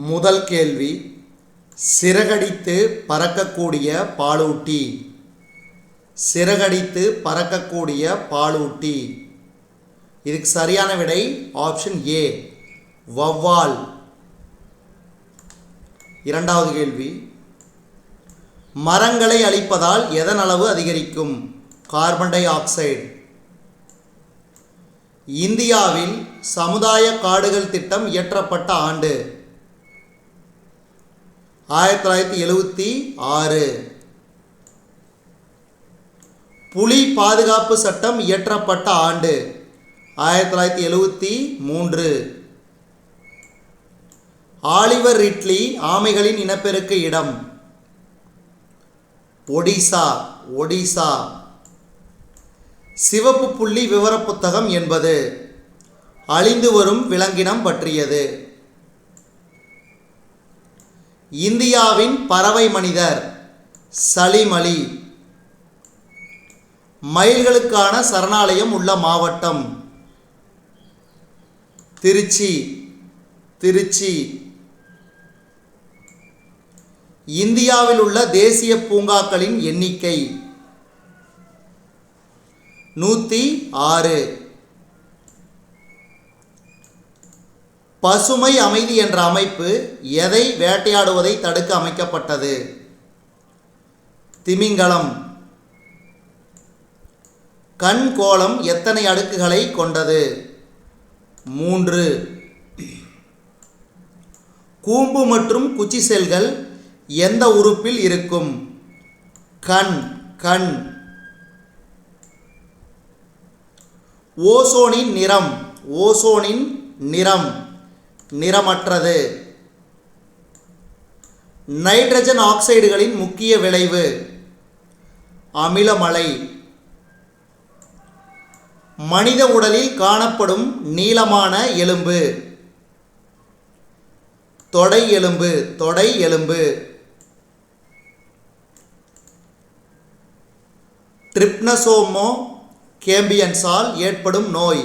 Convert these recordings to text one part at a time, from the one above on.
முதல் கேள்வி, சிறகடித்து பறக்கக்கூடிய பாலூட்டி. சிறகடித்து பறக்கக்கூடிய பாலூட்டி. இதுக்கு சரியான விடை ஆப்ஷன் ஏ, வௌவால். இரண்டாவது கேள்வி, மரங்களை அழிப்பதால் எதன் அளவு அதிகரிக்கும்? Carbon di oxide. இந்தியாவில் சமுதாய காடுகள் திட்டம் இயற்றப்பட்ட ஆண்டு 1976. புலி பாதுகாப்பு சட்டம் இயற்றப்பட்ட ஆண்டு 1973. ஆலிவர் ரிட்லி ஆமைகளின் இனப்பெருக்க இடம் ஒடிசா. ஒடிசா. சிவப்பு புள்ளி விவர புத்தகம் என்பது அழிந்து வரும் விலங்கினம் பற்றியது. இந்தியாவின் பறவை மனிதர் சலீம் அலி. மயில்களுக்கான சரணாலயம் உள்ள மாவட்டம் திருச்சி. திருச்சி. இந்தியாவில் உள்ள தேசிய பூங்காக்களின் எண்ணிக்கை 106. பசுமை அமைதி என்ற அமைப்பு எதை வேட்டையாடுவதை தடுக்க அமைக்கப்பட்டது? திமிங்கலம். கண் கோளம் எத்தனை அடுக்குகளை கொண்டது? 3. கூம்பு மற்றும் குச்சி செல்கள் எந்த உறுப்பில் இருக்கும்? கண். கண். ஓசோனின் நிறம். ஓசோனின் நிறம் நிறமற்றது. நைட்ரஜன் ஆக்சைடுகளின் முக்கிய விளைவு அமிலமலை. மனித உடலில் காணப்படும் நீளமான எலும்பு தொடை எலும்பு. தொடை எலும்பு. ட்ரிப்னோசோமோ கேம்பியன்ஸால் ஏற்படும் நோய்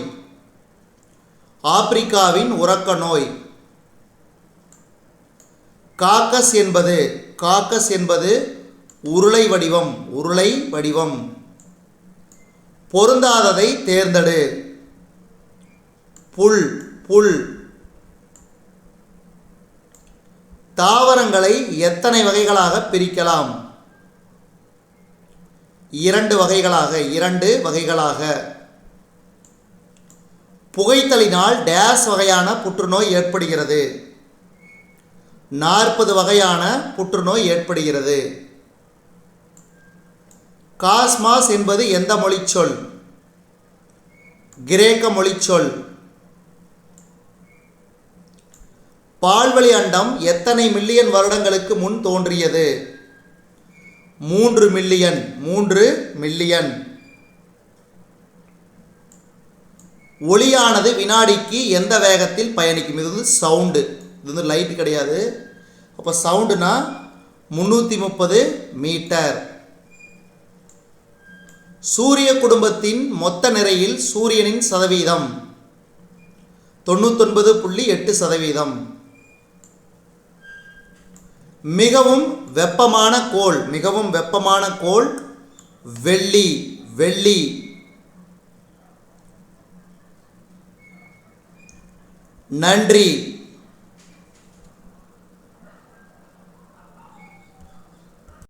ஆப்பிரிக்காவின் உறக்க நோய். காக்கஸ் என்பது காக்கஸ் என்பது உருளை வடிவம். உருளை வடிவம். பொருந்தாததை தேர்ந்தெடு. புல். புல். தாவரங்களை எத்தனை வகைகளாக பிரிக்கலாம்? 2 வகைகளாக. 2 வகைகளாக. புகைத்தலினால் டேஸ் வகையான புற்றுநோய் ஏற்படுகிறது? 40 வகையான புற்றுநோய் ஏற்படுகிறது. காஸ்மாஸ் என்பது எந்த மொழிச்சொல்? கிரேக்க மொழிச்சொல். பால்வழி அண்டம் எத்தனை மில்லியன் வருடங்களுக்கு முன் தோன்றியது? 3 மில்லியன். 3 மில்லியன். ஒளியானது வினாடிக்கு எந்த வேகத்தில் பயணிக்கும்? இது வந்து சவுண்டு. இது வந்து லைட் கிடையாது. அப்போ சவுண்டுனா 330 மீட்டர். சூரிய குடும்பத்தின் மொத்த நிறையில் சூரியனின் சதவீதம் 99.8%. மிகவும் வெப்பமான கோள். மிகவும் வெப்பமான கோள் வெள்ளி. வெள்ளி. நன்றி.